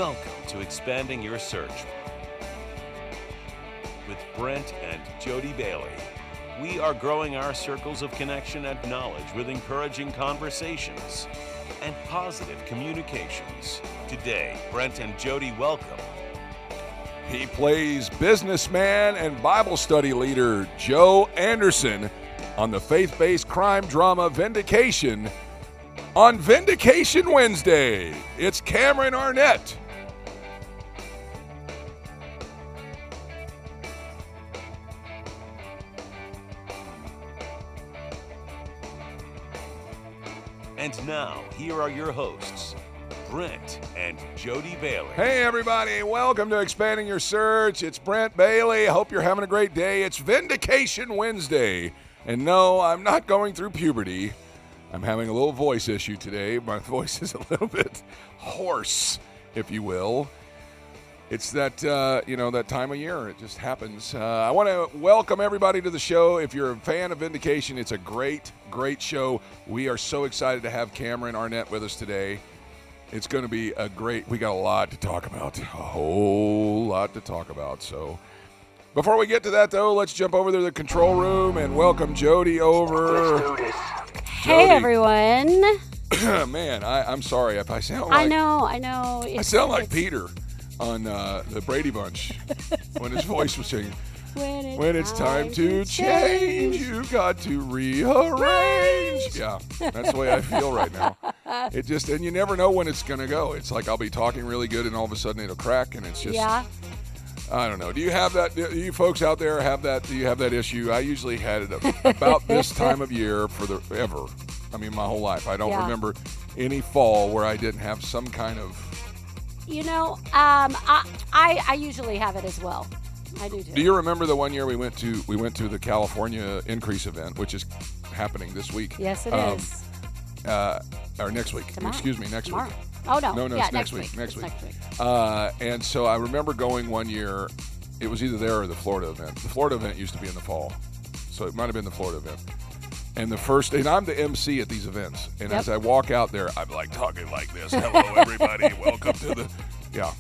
Welcome to Expanding Your Search with Brent and Jody Bailey. We are growing our circles of connection and knowledge with encouraging conversations and positive communications. Today, Brent and Jody welcome. He plays businessman and Bible study leader Joe Anderson on the faith-based crime drama Vindication. On Vindication Wednesday, it's Cameron Arnett. And now, here are your hosts, Brent and Jody Bailey. Hey, everybody. Welcome to Expanding Your Search. It's Brent Bailey. I hope you're having a great day. It's Vindication Wednesday. And no, I'm not going through puberty. I'm having a little voice issue today. My voice is a little bit hoarse, if you will. It's that, that time of year. It just happens. I want to welcome everybody to the show. If you're a fan of Vindication, it's a great, great show. We are so excited to have Cameron Arnett with us today. It's going to be we got a lot to talk about. A whole lot to talk about. So before we get to that, though, let's jump over to the control room and welcome Jody over. Let's do this. Hey, everyone. Man, I'm sorry if I sound like... I know. I sound like Peter on the Brady Bunch when his voice was singing. When it's time to change, you got to rearrange. Yeah, that's the way I feel right now. And you never know when it's going to go. It's like I'll be talking really good and all of a sudden it'll crack and it's just... Yeah. I don't know. Do you have that? Do you folks out there have that? Do you have that issue? I usually had it about this time of year forever. I mean, my whole life. I don't remember any fall where I didn't have some kind of... I usually have it as well. I do too. Do you remember the one year we went to the California Increase event, which is happening this week? Yes, it is. Or next week. Tomorrow. Excuse me, next week. Oh, no. No, yeah, it's next week. Next week. And so I remember going one year. It was either there or the Florida event. The Florida event used to be in the fall, so it might have been the Florida event. And I'm the MC at these events. And as I walk out there, I'm like talking like this. Hello, everybody. Welcome to the... Yeah.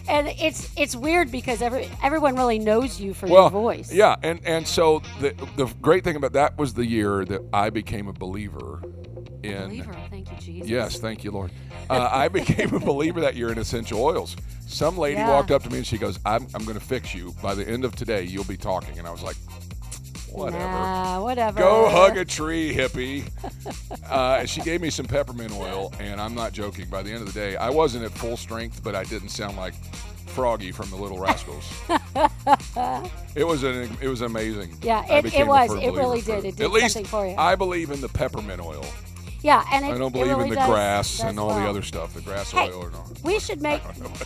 And it's weird because everyone really knows you for your voice. Yeah, and so the great thing about that was the year that I became a believer in... Thank you, Jesus. Yes, thank you, Lord. I became a believer that year in essential oils. Some lady walked up to me and she goes, I'm going to fix you. By the end of today, you'll be talking. And I was like, whatever. Nah, whatever. Go hug a tree, hippie. She gave me some peppermint oil, and I'm not joking. By the end of the day, I wasn't at full strength, but I didn't sound like Froggy from the Little Rascals. It was amazing. Yeah, it was. It really did. It did something for you. I believe in the peppermint oil. Yeah, and I don't believe in the grass and all the well. other stuff, the grass Hey, oil or not. We should make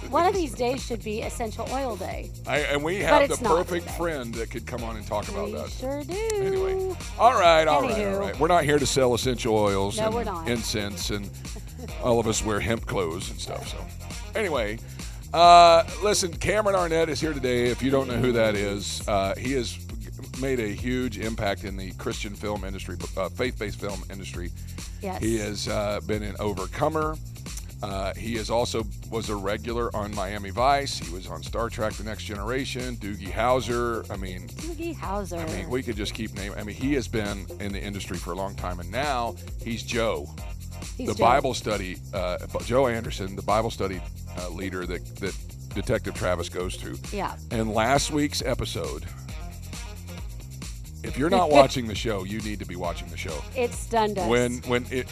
one of these days should be Essential Oil Day. And we have the perfect friend that could come on and talk about that. We sure do. Anyway, all right. We're not here to sell essential oils we're and not. incense, and all of us wear hemp clothes and stuff. So, anyway, listen, Cameron Arnett is here today. If you don't know who that is, he has made a huge impact in the Christian film industry, faith-based film industry. Yes. He has been an Overcomer. He was a regular on Miami Vice. He was on Star Trek: The Next Generation. Doogie Howser. Doogie Howser. We could just keep naming. He has been in the industry for a long time, and now he's Joe. Bible study. Joe Anderson, the Bible study leader that Detective Travis goes to. Yeah. And last week's episode. If you're not watching the show, you need to be watching the show. It stunned us. When the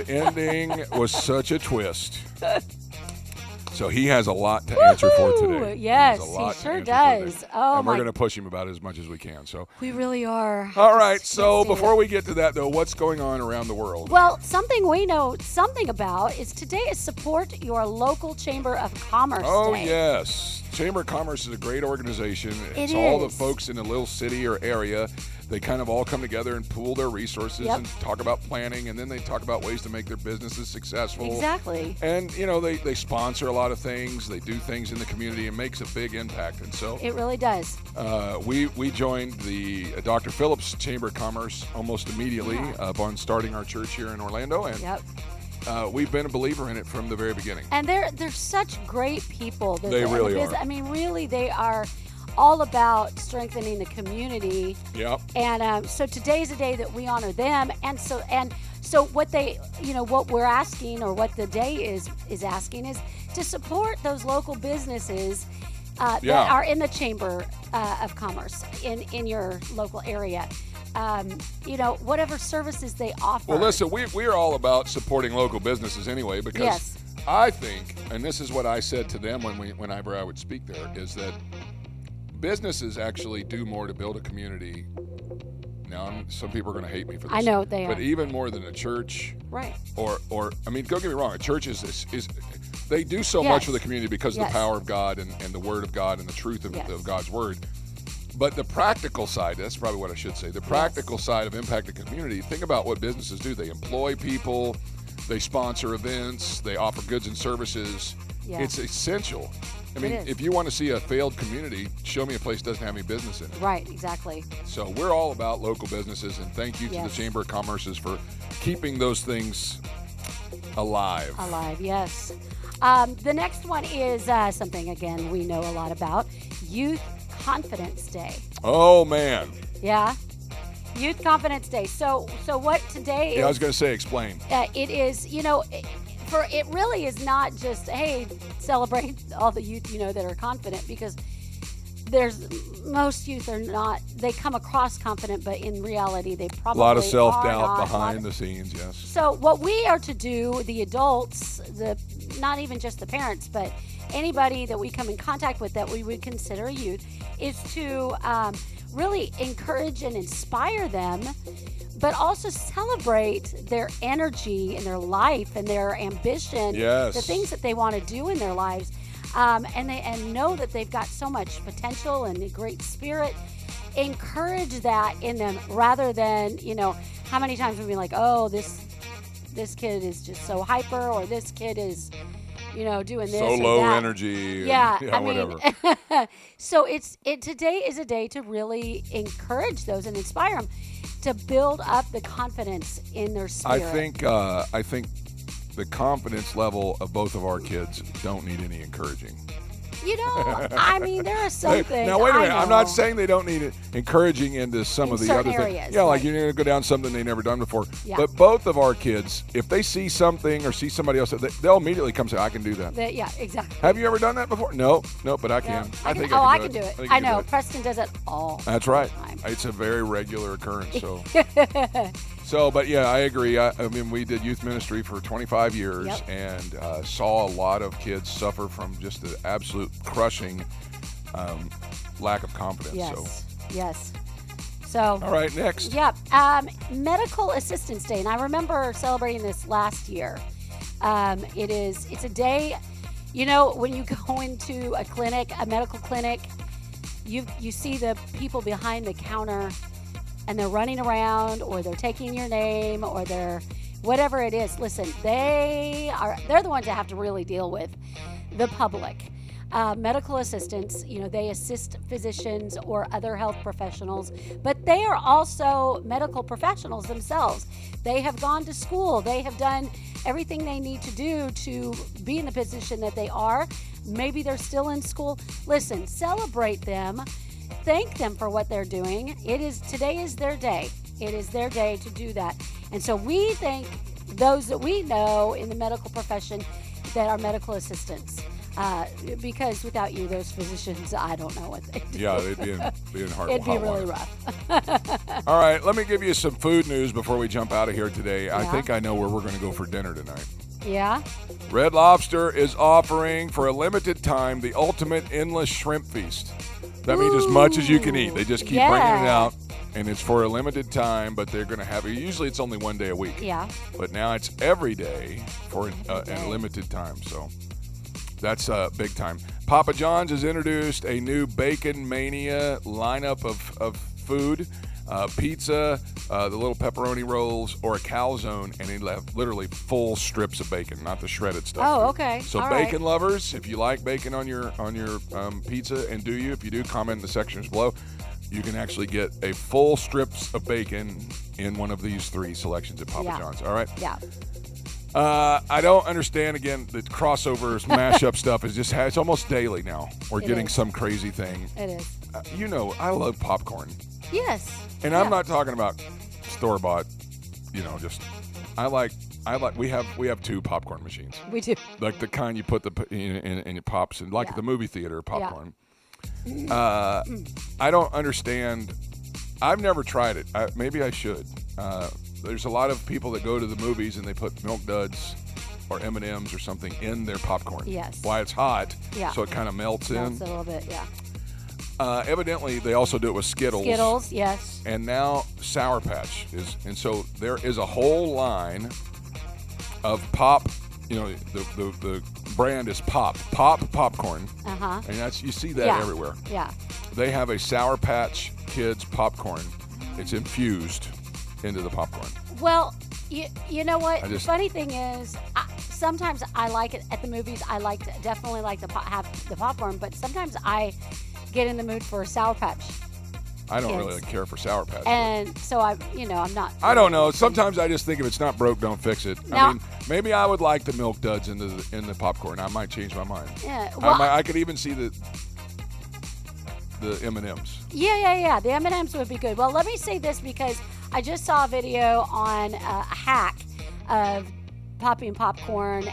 ending was such a twist. So he has a lot to answer for today. Yes, he sure does. Oh, and we're going to push him about it as much as we can. So we really are. All right. So before we get to that, though, what's going on around the world? Well, something we know something about is today is Support Your Local Chamber of Commerce Day. Oh, yes. Chamber of Commerce is a great organization. It's all the folks in a little city or area. They kind of all come together and pool their resources and talk about planning, and then they talk about ways to make their businesses successful. Exactly. And, they sponsor a lot of things. They do things in the community and makes a big impact. And so it really does. We joined the Dr. Phillips Chamber of Commerce almost immediately upon starting our church here in Orlando. And we've been a believer in it from the very beginning. And they're such great people. They really are. I mean, really, they are all about strengthening the community. Yep. And so today's a day that we honor them. And so what they, what we're asking, or what the day is asking, is to support those local businesses that are in the Chamber of Commerce in your local area. Whatever services they offer. Well, listen, we are all about supporting local businesses anyway, because Yes. I think, and this is what I said to them whenever I would speak there, is that businesses actually do more to build a community. Now, some people are going to hate me for this. I know they are. But even more than a church. Right. Or I mean, don't get me wrong, a church is they do so Yes. much for the community because of Yes. the power of God and the Word of God and the truth of, Yes. of God's Word. But the practical side, that's probably what I should say, the practical side of impacting the community, think about what businesses do. They employ people, they sponsor events, they offer goods and services. Yeah. It's essential. I mean, It is. if you want to see a failed community, show me a place that doesn't have any business in it. Right, exactly. So we're all about local businesses, and thank you to the Yes. Chamber of Commerce's for keeping those things alive. Alive, yes. The next one is something, again, we know a lot about, Youth Confidence Day. Oh, man. Yeah? Youth Confidence Day. So what today is... Yeah, I was going to say, explain. It is, it really is not just, hey, celebrate all the youth, that are confident, because most youth are not, they come across confident, but in reality, they A probably lot of are self-doubt not. behind the scenes, yes. So what we are to do, the adults, not even just the parents, but anybody that we come in contact with that we would consider a youth, is to really encourage and inspire them, but also celebrate their energy and their life and their ambition, Yes. the things that they want to do in their lives, and know that they've got so much potential and a great spirit. Encourage that in them, rather than, how many times we've been like, oh, this kid is just so hyper, or this kid is, doing this So or low that. energy. Yeah, whatever. So today is a day to really encourage those and inspire them to build up the confidence in their spirit. I think the confidence level of both of our kids don't need any encouraging. I mean, there are some things. Now, wait a minute. I I'm not know. saying they don't need it encouraging into some In of the certain other areas, things. Yeah, like right. you need to go down something they've never done before. Yeah. But both of our kids, if they see something or see somebody else, they'll immediately come say, I can do that. Yeah, exactly. Have you ever done that before? No, but I can. I think I I can do it. think I you can know. do it. Preston does it all That's the right. time. It's a very regular occurrence. So, but yeah, I agree. I mean, we did youth ministry for 25 years Yep. and saw a lot of kids suffer from just the absolute crushing lack of confidence. Yes. So. All right, next. Yep. Medical Assistance Day, and I remember celebrating this last year. It's a day, when you go into a clinic, a medical clinic, you see the people behind the counter, and they're running around, or they're taking your name, or they're whatever it is. Listen, they're the ones that have to really deal with the public. Medical assistants, they assist physicians or other health professionals, but they are also medical professionals themselves. They have gone to school. They have done everything they need to do to be in the position that they are. Maybe they're still in school. Listen, celebrate them. Thank them for what they're doing. Today is their day. It is their day to do that. And so we thank those that we know in the medical profession that are medical assistants. Because without you, those physicians, I don't know what they do. Yeah, they'd be in hard It'd be hot really water. rough. All right, let me give you some food news before we jump out of here today. I Yeah. think I know where we're going to go for dinner tonight. Yeah? Red Lobster is offering for a limited time the ultimate endless shrimp feast. That means as much as you can eat. They just keep bringing it out, and it's for a limited time, but they're going to have it. Usually it's only one day a week. Yeah. But now it's every day for a limited time. So that's big time. Papa John's has introduced a new Bacon Mania lineup of food. Pizza, the little pepperoni rolls, or a calzone, and they have literally full strips of bacon, not the shredded stuff. Oh, okay. So All bacon right. lovers, if you like bacon on your pizza, and if you do, comment in the sections below. You can actually get a full strips of bacon in one of these 3 selections at Papa Yeah. John's. All right. Yeah. I don't understand, again, the crossovers, mashup stuff is just, it's almost daily now. We're getting some crazy thing. It is. I love popcorn. Yes. And I'm not talking about store-bought, just, we have 2 popcorn machines. We do. Like the kind you put in it pops, and like at the movie theater popcorn. Yeah. I don't understand. I've never tried it. Maybe I should. There's a lot of people that go to the movies and they put Milk Duds or M&Ms or something in their popcorn. Yes. Why it's hot, Yeah. so it kind of melts in. Melts a little bit, yeah. Evidently, they also do it with Skittles. Skittles, yes. And now Sour Patch and so there is a whole line of pop. The brand is Pop popcorn. Uh-huh. And you see that everywhere. Yeah. They have a Sour Patch Kids popcorn. It's infused into the popcorn. Well, you know what? The funny thing is, sometimes I like it at the movies. I definitely like to have the popcorn, but sometimes I get in the mood for a Sour Patch. I don't really care for Sour Patch. And so I'm not. I don't know. Sometimes I just think if it's not broke, don't fix it. Now, I mean, maybe I would like the Milk Duds in the popcorn. I might change my mind. Yeah. Well, I could even see the M&Ms. Yeah. The M&Ms would be good. Well, let me say this because I just saw a video on a hack of popping popcorn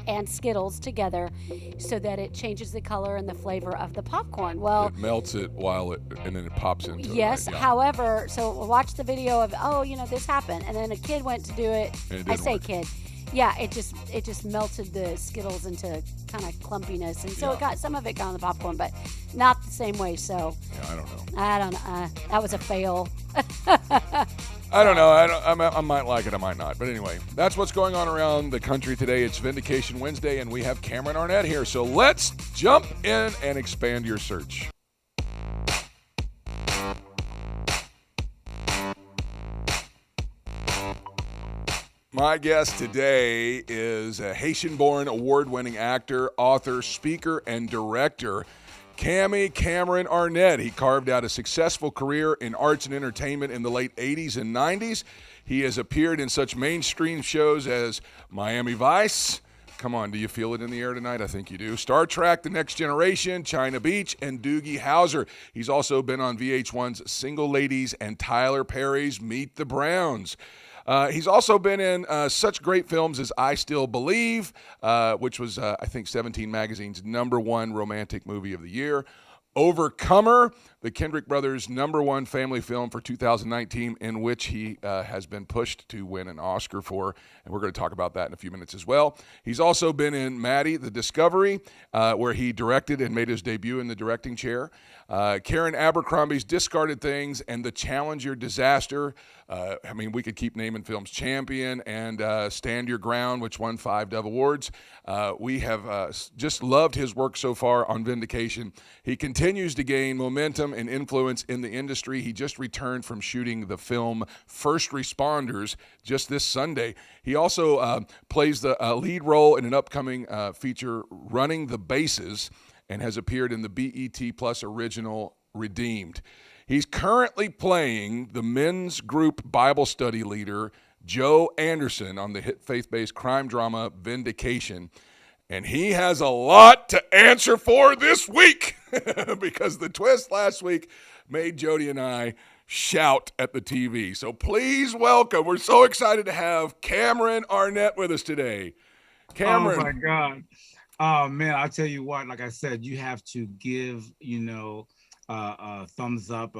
and Skittles together so that it changes the color and the flavor of the popcorn. Well, it melts it and then it pops into it. Yes. Right? Yeah. However, so watch the video of this happened, and then a kid went to do it. I say work. Kid. Yeah, it just melted the Skittles into kind of clumpiness, and so some of it got on the popcorn, but not the same way. So I don't know. That was a fail. I don't know. I might like it. I might not. But anyway, that's what's going on around the country today. It's Vindication Wednesday, and we have Cameron Arnett here. So let's jump in and expand your search. My guest today is a Haitian-born award-winning actor, author, speaker, and director, Cameron Arnett. He carved out a successful career in arts and entertainment in the late 80s and 90s. He has appeared in such mainstream shows as Miami Vice. Come on, do you feel it in the air tonight? I think you do. Star Trek, The Next Generation, China Beach, and Doogie Howser. He's also been on VH1's Single Ladies and Tyler Perry's Meet the Browns. He's also been in such great films as I Still Believe, which was, I think, 17 Magazine's #1 romantic movie of the year. Overcomer, the Kendrick brothers' #1 family film for 2019, in which he has been pushed to win an Oscar for, and we're going to talk about that in a few minutes as well. He's also been in Maddie, The Discovery, where he directed and made his debut in the directing chair. Karen Abercrombie's Discarded Things and The Challenger Disaster. We could keep naming films. Champion and Stand Your Ground, which won 5 Dove Awards. We have just loved his work so far on Vindication. He continues to gain momentum and influence in the industry. He just returned from shooting the film First Responders just this Sunday. He also plays the lead role in an upcoming feature, Running the Bases, and has appeared in the BET Plus original Redeemed. He's currently playing the men's group Bible study leader, Joe Anderson, on the hit faith-based crime drama Vindication. And he has a lot to answer for this week because the twist last week made Jody and I shout at the TV. So please welcome, we're so excited to have Cameron Arnett with us today. Cameron. Oh, my God. Oh, man, I'll tell you what, like I said, you have to give, thumbs up,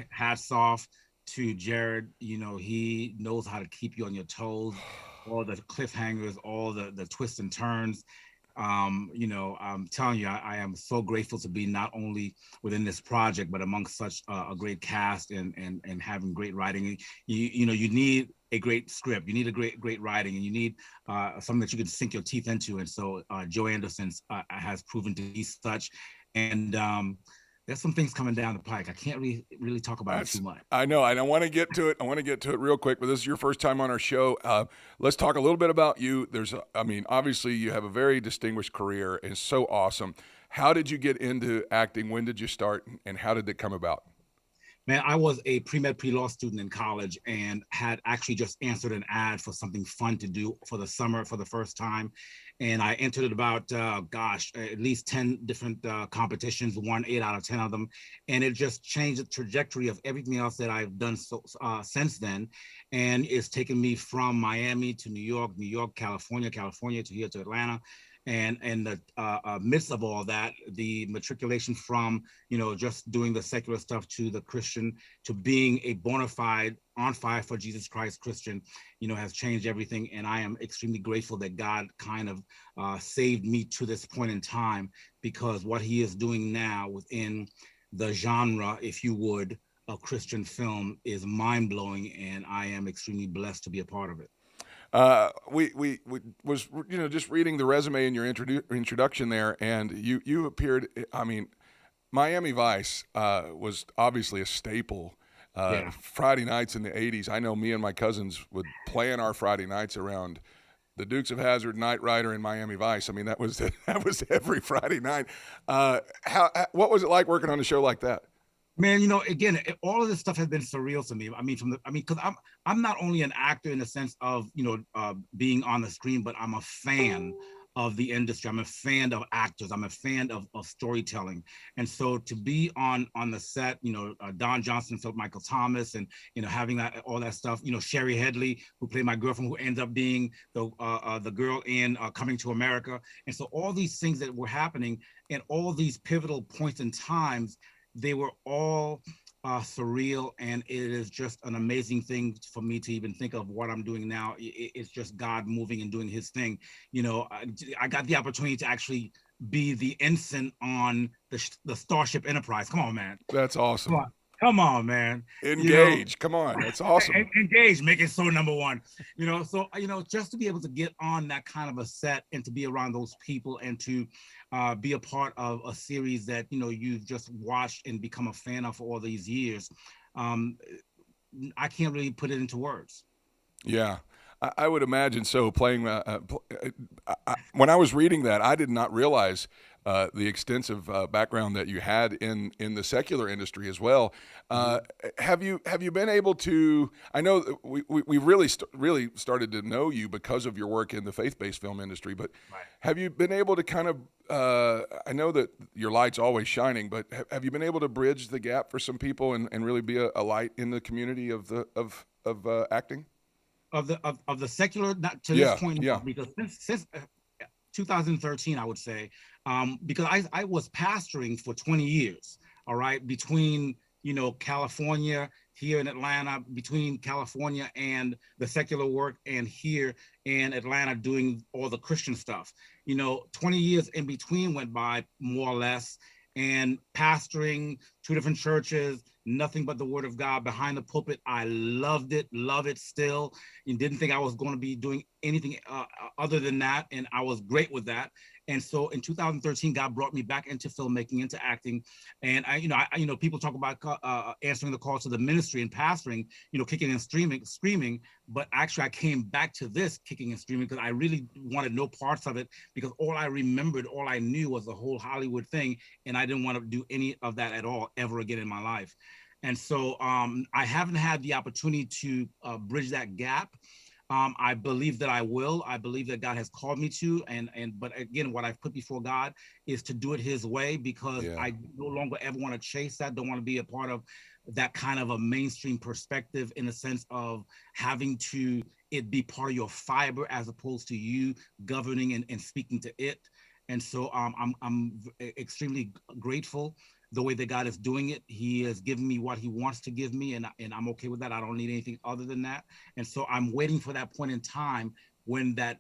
hats off to Jarod. He knows how to keep you on your toes, all the cliffhangers, all the twists and turns. I'm telling you, I am so grateful to be not only within this project, but amongst such a great cast and having great writing. You need a great script, you need a great writing, and you need something that you can sink your teeth into. And so Joe Anderson has proven to be such. And there's some things coming down the pike. I can't really talk about it too much. I know, and I want to get to it real quick, but this is your first time on our show. Let's talk a little bit about you. Obviously you have a very distinguished career and so awesome. How did you get into acting? When did you start, and how did it come about? Man, I was a pre-med, pre-law student in college and had actually just answered an ad for something fun to do for the summer for the first time. And I entered it about, at least 10 different competitions, won 8 out of 10 of them. And it just changed the trajectory of everything else that I've done since then. And it's taken me from Miami to New York, California to here to Atlanta. And in the midst of all that, the matriculation from, just doing the secular stuff to the Christian, to being a bona fide, on fire for Jesus Christ Christian, has changed everything. And I am extremely grateful that God kind of saved me to this point in time, because what he is doing now within the genre, if you would, of Christian film is mind blowing. And I am extremely blessed to be a part of it. We was just reading the resume in your introduction there, and you appeared. I mean, Miami Vice was obviously a staple. Friday nights in the '80s. I know me and my cousins would plan our Friday nights around the Dukes of Hazzard, Knight Rider, and Miami Vice. I mean, that was every Friday night. What was it like working on a show like that? Man, again, all of this stuff has been surreal to me. Because I'm not only an actor in the sense of being on the screen, but I'm a fan of the industry. I'm a fan of actors. I'm a fan of storytelling. And so to be on the set, Don Johnson, Philip Michael Thomas, and having all that stuff. Sherry Headley, who played my girlfriend, who ends up being the girl in Coming to America. And so all these things that were happening, and all these pivotal points in times, they were all surreal, and it is just an amazing thing for me to even think of what I'm doing now. It's just God moving and doing his thing. I got the opportunity to actually be the ensign on the Starship Enterprise. Come on, man. That's awesome. Come on, man. Engage. Come on. That's awesome. Engage. Make it so number one. So just to be able to get on that kind of a set and to be around those people and to be a part of a series that you've just watched and become a fan of for all these years, I can't really put it into words. Yeah, I would imagine so. Playing when I was reading that, I did not realize the extensive background that you had in the secular industry as well. Have you been able to? I know that we really started to know you because of your work in the faith-based film industry, but right. Have you been able to kind of? I know that your light's always shining, but have you been able to bridge the gap for some people and really be a light in the community of acting? Of the secular, not to this point, yeah. Because since 2013, I would say, because I was pastoring for 20 years, all right, between California, here in Atlanta, between California and the secular work, and here in Atlanta doing all the Christian stuff. 20 years in between went by, more or less, and pastoring 2 different churches, nothing but the word of God behind the pulpit. I loved it, love it still, and didn't think I was going to be doing anything other than that, and I was great with that. And so in 2013, God brought me back into filmmaking, into acting. And I people talk about answering the call to the ministry and pastoring, kicking and screaming. But actually, I came back to this kicking and screaming because I really wanted no parts of it, because all I remembered, all I knew was the whole Hollywood thing. And I didn't want to do any of that at all, ever again in my life. And so I haven't had the opportunity to bridge that gap. I believe that I will. I believe that God has called me to, but again, what I've put before God is to do it his way, because I no longer ever want to chase that. Don't want to be a part of that kind of a mainstream perspective, in the sense of having to it be part of your fiber as opposed to you governing and speaking to it. And so I'm extremely grateful the way that God is doing it. He has given me what he wants to give me, and I'm okay with that. I don't need anything other than that. And so I'm waiting for that point in time when that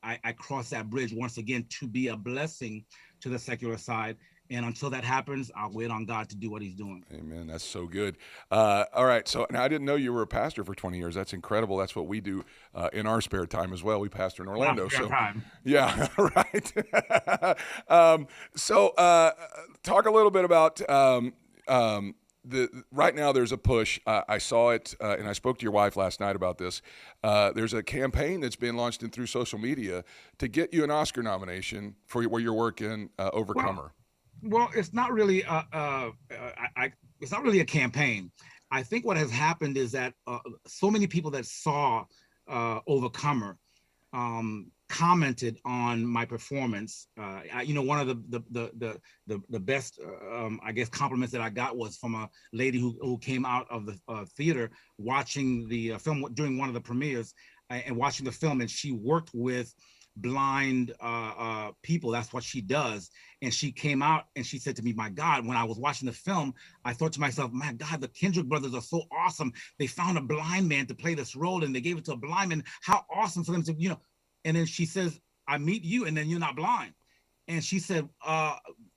I cross that bridge once again, to be a blessing to the secular side. And until that happens, I'll wait on God to do what he's doing. Amen. That's so good. All right. So now, I didn't know you were a pastor for 20 years. That's incredible. That's what we do in our spare time as well. We pastor in Orlando. Yeah, right. Talk a little bit about right now there's a push. I saw it, and I spoke to your wife last night about this. There's a campaign that's been launched through social media to get you an Oscar nomination for your work in Overcomer. Well, it's not really. it's not really a campaign. I think what has happened is that so many people that saw Overcomer commented on my performance. One of the best, I guess, compliments that I got was from a lady who came out of the theater watching the film during one of the premieres and watching the film, and she worked with blind people. That's what she does. And she came out and she said to me, my God, when I was watching the film, I thought to myself, my God, the Kendrick brothers are so awesome. They found a blind man to play this role and they gave it to a blind man. How awesome for them to, and then she says, I meet you and then you're not blind. And she said,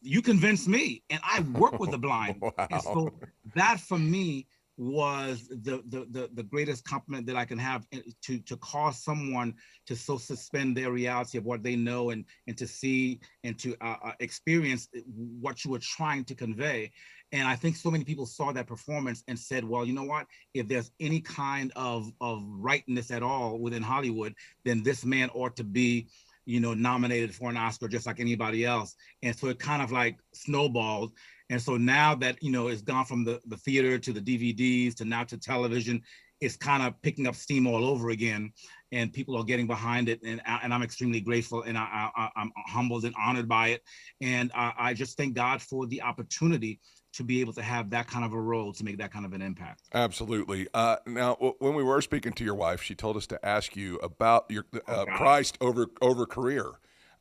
you convinced me, and I work with the blind. Wow. And so that for me was the greatest compliment that I can have, to cause someone to so suspend their reality of what they know and to see and to experience what you were trying to convey. And I think so many people saw that performance and said, well, you know what, if there's any kind of rightness at all within Hollywood, then this man ought to be, nominated for an Oscar just like anybody else. And so it kind of like snowballed. And so now that, it's gone from the theater to the DVDs to now to television, it's kind of picking up steam all over again, and people are getting behind it. And I'm extremely grateful, and I'm humbled and honored by it. And I just thank God for the opportunity to be able to have that kind of a role, to make that kind of an impact. Absolutely. Now, when we were speaking to your wife, she told us to ask you about your Christ over career.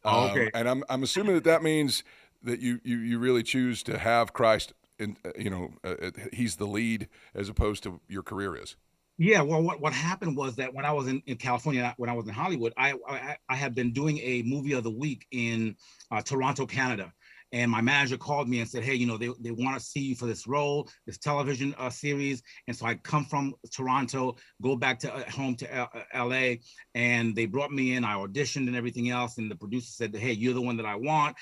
Okay. And I'm assuming that means that you really choose to have Christ in, he's the lead as opposed to your career is. Yeah, well, what happened was that when I was in California, when I was in Hollywood, I had been doing a movie of the week in Toronto, Canada. And my manager called me and said, hey, they want to see you for this role, this television series. And so I come from Toronto, go back to home to LA, and they brought me in. I auditioned and everything else. And the producer said, hey, you're the one that I want.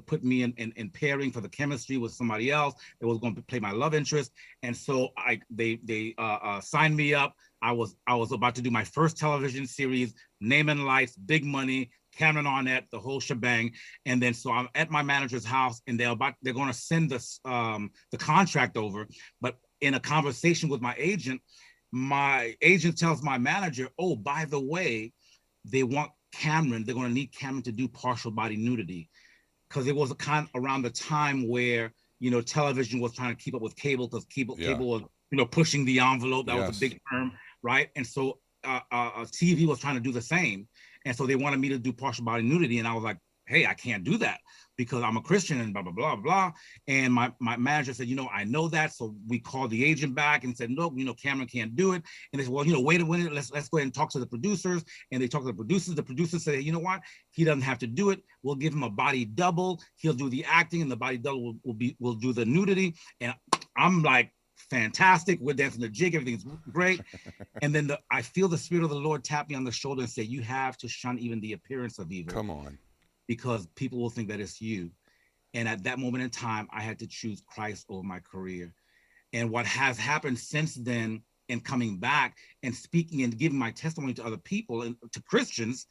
Put me in pairing for the chemistry with somebody else that was going to play my love interest. And so they signed me up. I was about to do my first television series, Name and Lights, big money, Cameron Arnett, the whole shebang. And then so I'm at my manager's house, and they're going to send this the contract over. But in a conversation with my agent tells my manager, oh, by the way, they're going to need Cameron to do partial body nudity, because it was a kind around the time where television was trying to keep up with cable, because cable was pushing the envelope. That was a big term, right? And so TV was trying to do the same. And so they wanted me to do partial body nudity. And I was like, hey, I can't do that because I'm a Christian and blah, blah, blah, blah. And my manager said, I know that. So we called the agent back and said, no, Cameron can't do it. And they said, well, wait a minute, let's go ahead and talk to the producers. And they talked to the producers. The producers said, you know what? He doesn't have to do it. We'll give him a body double. He'll do the acting, and the body double will do the nudity. And I'm like, fantastic. We're dancing the jig. Everything's great. And then I feel the Spirit of the Lord tap me on the shoulder and say, you have to shun even the appearance of evil. Come on. Because people will think that it's you. And at that moment in time, I had to choose Christ over my career. And what has happened since then, and coming back and speaking and giving my testimony to other people and to Christians,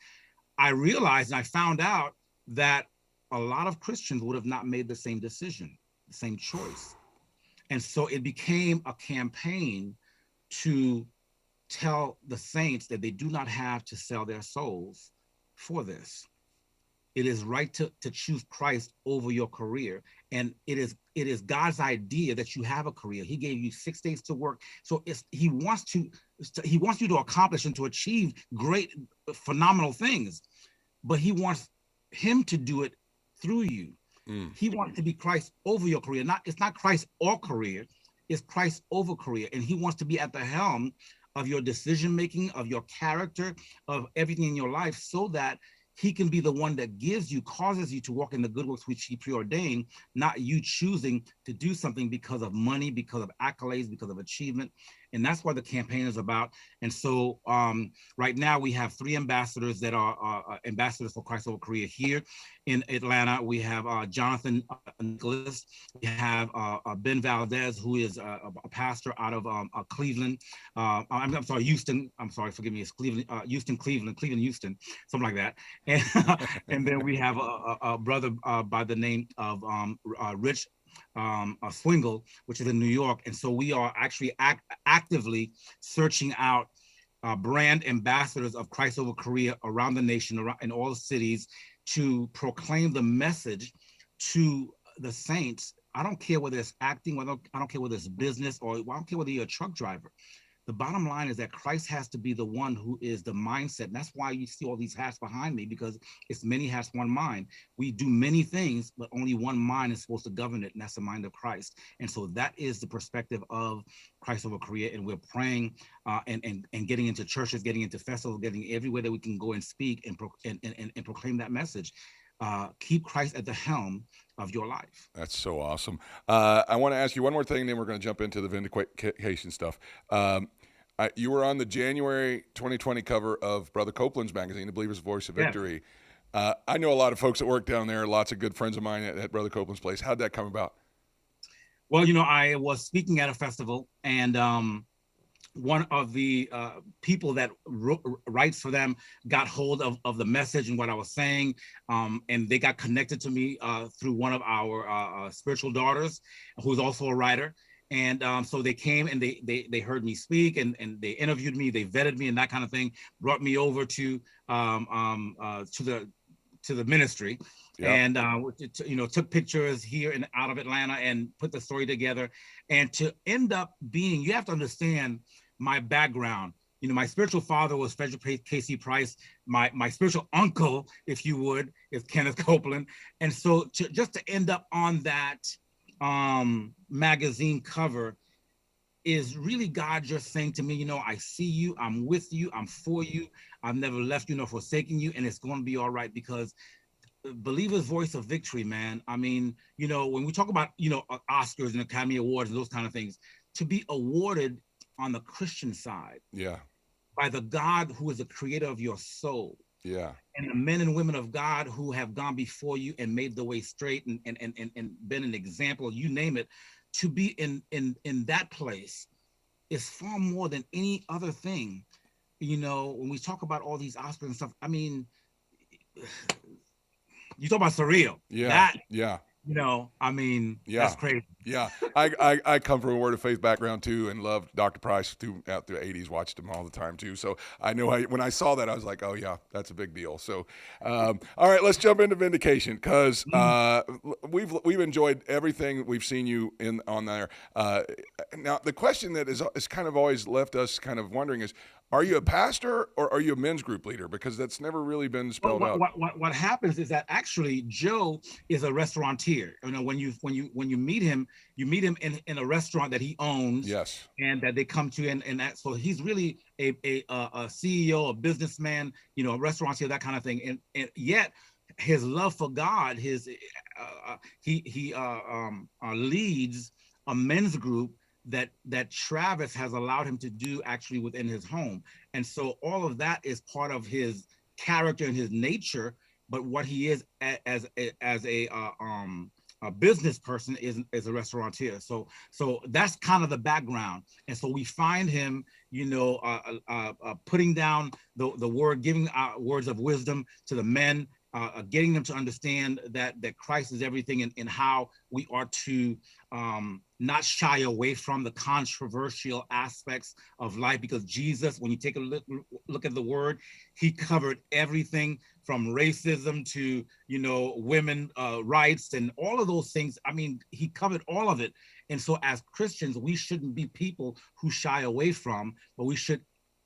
I realized and I found out that a lot of Christians would have not made the same decision, the same choice. And so it became a campaign to tell the saints that they do not have to sell their souls for this. It is right to choose Christ over your career. And it is God's idea that you have a career. He gave you 6 days to work. So he wants you to accomplish and to achieve great, phenomenal things. But he wants him to do it through you. He wants to be Christ over your career. It's not Christ or career, it's Christ over career. And he wants to be at the helm of your decision-making, of your character, of everything in your life, so that he can be the one that causes you to walk in the good works which he preordained, not you choosing to do something because of money, because of accolades, because of achievement. And that's what the campaign is about. And so right now we have 3 ambassadors that are ambassadors for Christ over Korea here in Atlanta. We have Jonathan Nicholas. We have Ben Valdez, who is a pastor out of Cleveland. I'm sorry, Houston. I'm sorry, forgive me. It's Cleveland, Cleveland, Houston, something like that. And, and then we have a brother by the name of Rich Swingle, which is in New York. And so we are actually actively searching out brand ambassadors of Christ over Korea around the nation, in all the cities, to proclaim the message to the saints. I don't care whether it's acting, I don't care whether it's business, or I don't care whether you're a truck driver. The bottom line is that Christ has to be the one who is the mindset. And that's why you see all these hats behind me, because it's many hats, one mind. We do many things, but only one mind is supposed to govern it, and that's the mind of Christ. And so that is the perspective of Christ over Korea. And we're praying and getting into churches, getting into festivals, getting everywhere that we can go and speak and proclaim that message. Keep Christ at the helm of your life. That's so awesome. I want to ask you one more thing, and then we're going to jump into the vindication stuff. You were on the January 2020 cover of Brother Copeland's magazine, The Believer's Voice of Victory. Yeah. I know a lot of folks that work down there, lots of good friends of mine at Brother Copeland's place. How'd that come about? Well, I was speaking at a festival, and one of the people that writes for them got hold of the message and what I was saying, and they got connected to me through one of our spiritual daughters, who's also a writer. And so they came and they heard me speak, and they interviewed me, they vetted me and that kind of thing, brought me over to the ministry. Yep. And took pictures here and out of Atlanta and put the story together. And to end up being, you have to understand my background. My spiritual father was Frederick K.C. Price. My spiritual uncle, if you would, is Kenneth Copeland. And so just to end up on that magazine cover is really God just saying to me, I see you, I'm with you, I'm for you, I've never left you nor forsaken you, and it's going to be all right. Because Believer's Voice of Victory, man. I mean, when we talk about, Oscars and Academy Awards and those kind of things, to be awarded on the Christian side, by the God who is the creator of your soul, and the men and women of God who have gone before you and made the way straight and been an example, you name it, to be in that place is far more than any other thing. When we talk about all these Oscars and stuff, I mean, you talk about surreal. That's crazy. I come from a Word of Faith background too, and loved Dr. Price throughout the 80s, watched him all the time too. So I know when I saw that, I was like, oh yeah, that's a big deal. So, all right, let's jump into vindication, because we've enjoyed everything we've seen you on there. Now the question that is kind of always left us kind of wondering is, are you a pastor or are you a men's group leader? Because that's never really been spelled out. What happens is that actually Joe is a restaurateur. When you meet him, you meet him in a restaurant that he owns. Yes. And that they come to, and that, so he's really a CEO, a businessman, a restaurateur, that kind of thing. And yet his love for God, he leads a men's group that Travis has allowed him to do actually within his home. And so all of that is part of his character and his nature, but what he is as a business person is a restaurateur. So that's kind of the background. And so we find him, putting down the word, giving words of wisdom to the men, getting them to understand that Christ is everything, and how we are to not shy away from the controversial aspects of life, because Jesus, when you take a look at the word, he covered everything from racism to, women rights and all of those things. I mean, he covered all of it. And so as Christians, we shouldn't be people who shy away from, but we should,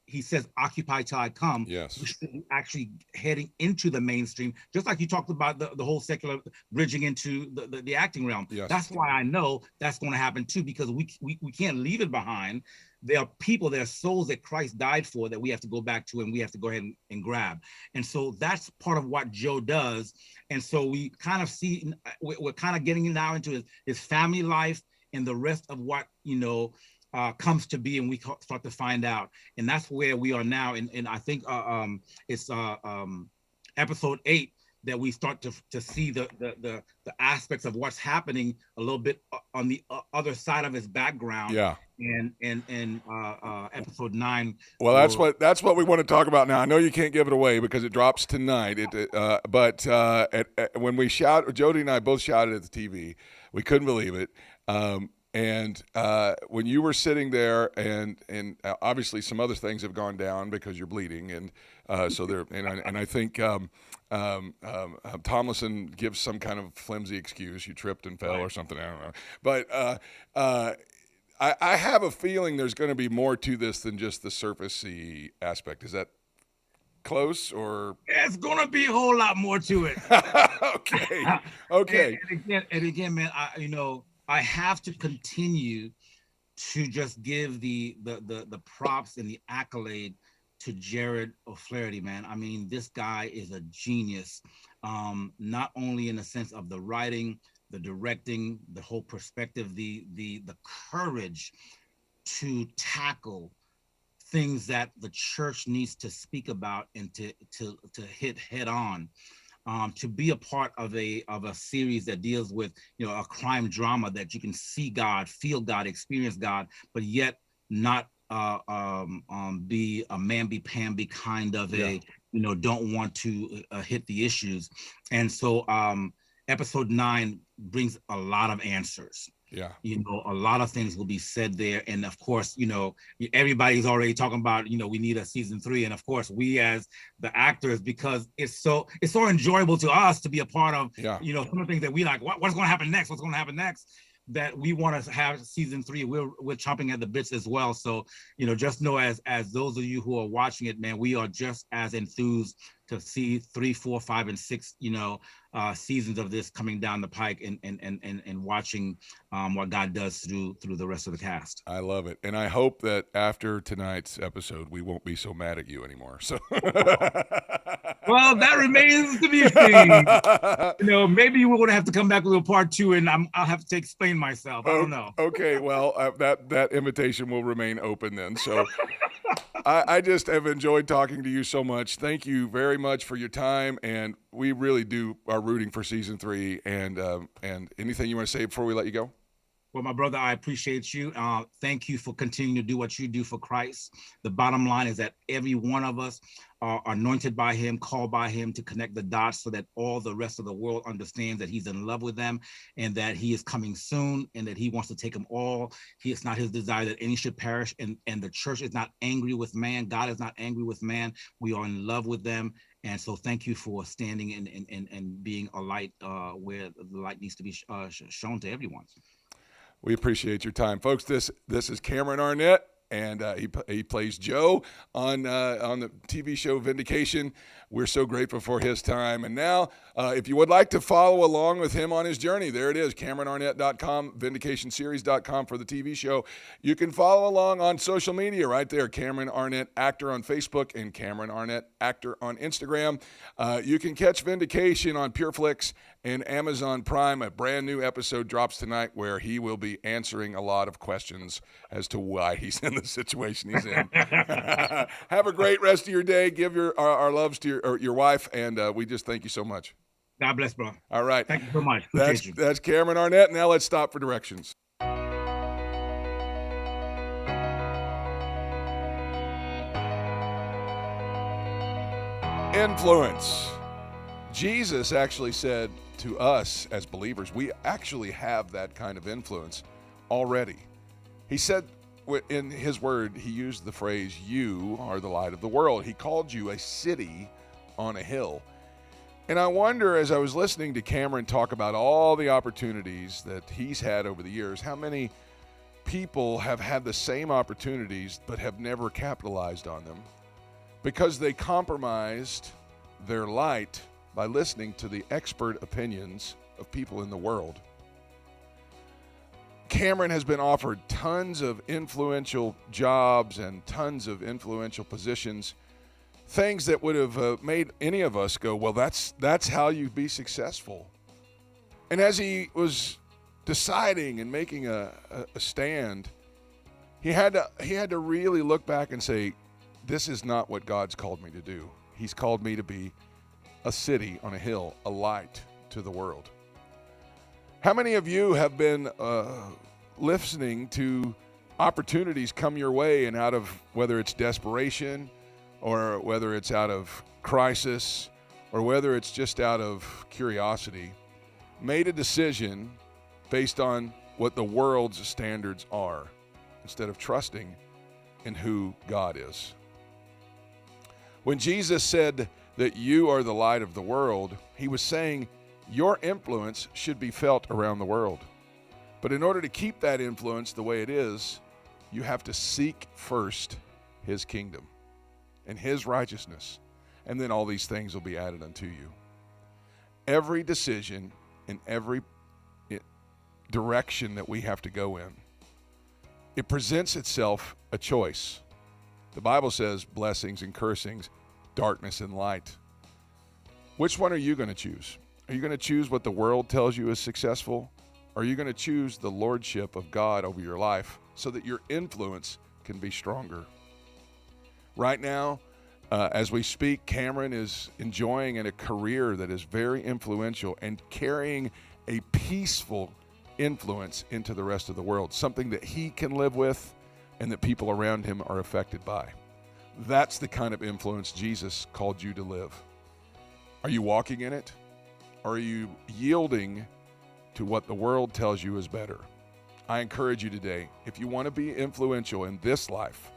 he says, occupy till I come. Yes. We should be actually heading into the mainstream, just like you talked about the whole secular bridging into the acting realm. Yes. That's why I know that's going to happen too, because we can't leave it behind. There are people, there are souls that Christ died for that we have to go back to, and we have to go ahead and grab. And so that's part of what Joe does. And so we kind of see, we're kind of getting now into his family life and the rest of what, comes to be, and we start to find out. And that's where we are now. And I think it's episode 8 that we start to see the aspects of what's happening a little bit on the other side of his background. Yeah. And episode 9. Well, that's what we want to talk about now. I know you can't give it away because it drops tonight. But when we Jody and I both shouted at the TV We couldn't believe it. And when you were sitting there, and obviously some other things have gone down because you're bleeding, and so there, and I think Tomlinson gives some kind of flimsy excuse. You tripped and fell or something. I don't know, but I have a feeling there's going to be more to this than just the surfacey aspect. Is that close, or? There's going to be a whole lot more to it. Okay. And again, man, I have to continue to just give the props and the accolade to Jarod O'Flaherty, man. I mean, this guy is a genius, not only in the sense of the writing, the directing, the whole perspective, the courage to tackle things that the church needs to speak about and to hit head on. To be a part of a series that deals with a crime drama that you can see God, feel God, experience God, but yet not be a mamby-pamby kind of don't want to hit the issues. And so episode 9 brings a lot of answers. Yeah. A lot of things will be said there. And of course, everybody's already talking about, we need a season 3. And of course, we as the actors, because it's so enjoyable to us to be a part of, some of the things that we like, what's going to happen next? What's going to happen next? That we want to have season 3. We're chomping at the bits as well. So, just know as those of you who are watching it, man, we are just as enthused to see 3, 4, 5, and 6, seasons of this coming down the pike and watching what God does through the rest of the cast. I love it. And I hope that after tonight's episode, we won't be so mad at you anymore. So well, that remains to be seen. Maybe we're going to have to come back with a part 2 and I'll have to explain myself. I don't know. Okay. Well, that invitation will remain open then. So I just have enjoyed talking to you so much. Thank you very much for your time. And we really are rooting for season 3. And anything you want to say before we let you go? Well, my brother, I appreciate you. Thank you for continuing to do what you do for Christ. The bottom line is that every one of us are anointed by him, called by him to connect the dots so that all the rest of the world understands that he's in love with them and that he is coming soon and that he wants to take them all. It's not his desire that any should perish. And the church is not angry with man. God is not angry with man. We are in love with them. And so thank you for standing and being a light where the light needs to be shown to everyone. We appreciate your time, folks. This is Cameron Arnett, and he plays Joe on the TV show Vindication. We're so grateful for his time. And now, if you would like to follow along with him on his journey, there it is, CameronArnett.com, VindicationSeries.com for the TV show. You can follow along on social media right there, Cameron Arnett Actor on Facebook and Cameron Arnett Actor on Instagram. You can catch Vindication on PureFlix and Amazon Prime. A brand new episode drops tonight where he will be answering a lot of questions as to why he's in the situation he's in. Have a great rest of your day. Give our loves to your wife, and we just thank you so much. God bless, bro. All right. Thank you so much. That's Cameron Arnett. Now let's stop for directions. Influence. Jesus actually said to us as believers, we actually have that kind of influence already. He said in his word, he used the phrase, you are the light of the world. He called you a city on a hill. And I wonder, as I was listening to Cameron talk about all the opportunities that he's had over the years, how many people have had the same opportunities but have never capitalized on them because they compromised their light by listening to the expert opinions of people in the world. Cameron has been offered tons of influential jobs and tons of influential positions, things that would have made any of us go, well, that's how you be successful. And as he was deciding and making a stand, he had to really look back and say, this is not what God's called me to do. He's called me to be a city on a hill, a light to the world. How many of you have been listening to opportunities come your way, and out of whether it's desperation or whether it's out of crisis or whether it's just out of curiosity, made a decision based on what the world's standards are instead of trusting in who God is. When Jesus said that you are the light of the world, he was saying your influence should be felt around the world. But in order to keep that influence the way it is, you have to seek first his kingdom and his righteousness, and then all these things will be added unto you. Every decision in every direction that we have to go in, it presents itself a choice. The Bible says blessings and cursings, darkness and light. Which one are you going to choose? Are you going to choose what the world tells you is successful? Or are you going to choose the lordship of God over your life so that your influence can be stronger? Right now, as we speak, Cameron is enjoying a career that is very influential and carrying a peaceful influence into the rest of the world, something that he can live with and that people around him are affected by. That's the kind of influence Jesus called you to live. Are you walking in it? Or are you yielding to what the world tells you is better? I encourage you today, if you want to be influential in this life,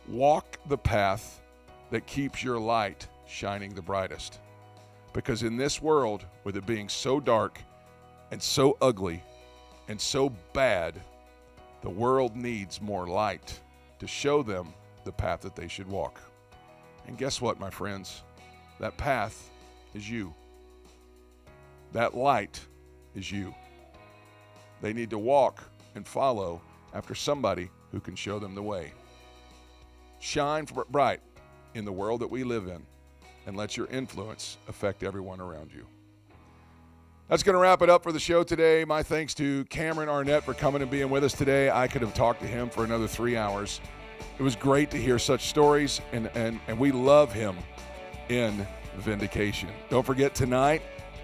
walk the path that keeps your light shining the brightest. Because in this world, with it being so dark and so ugly and so bad, the world needs more light to show them the path that they should walk. And guess what, my friends? That path is you. That light is you. They need to walk and follow after somebody who can show them the way. Shine bright in the world that we live in, and let your influence affect everyone around you. That's going to wrap it up for the show today. My thanks to Cameron Arnett for coming and being with us today. I could have talked to him for another 3 hours. It was great to hear such stories, and we love him in Vindication. Don't forget, tonight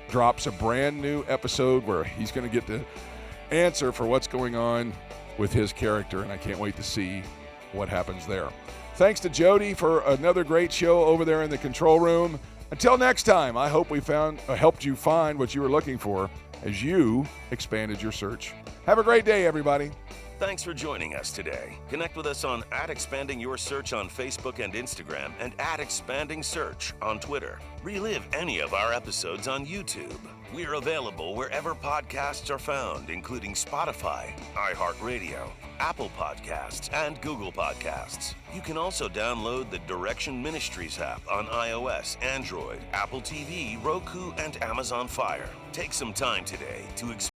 drops a brand new episode where he's going to get to answer for what's going on with his character, and I can't wait to see what happens there. Thanks to Jody for another great show over there in the control room. Until next time, I hope we helped you find what you were looking for as you expanded your search. Have a great day, everybody. Thanks for joining us today. Connect with us on @ExpandingYourSearch on Facebook and Instagram and @ExpandingSearch on Twitter. Relive any of our episodes on YouTube. We're available wherever podcasts are found, including Spotify, iHeartRadio, Apple Podcasts, and Google Podcasts. You can also download the Direction Ministries app on iOS, Android, Apple TV, Roku, and Amazon Fire. Take some time today to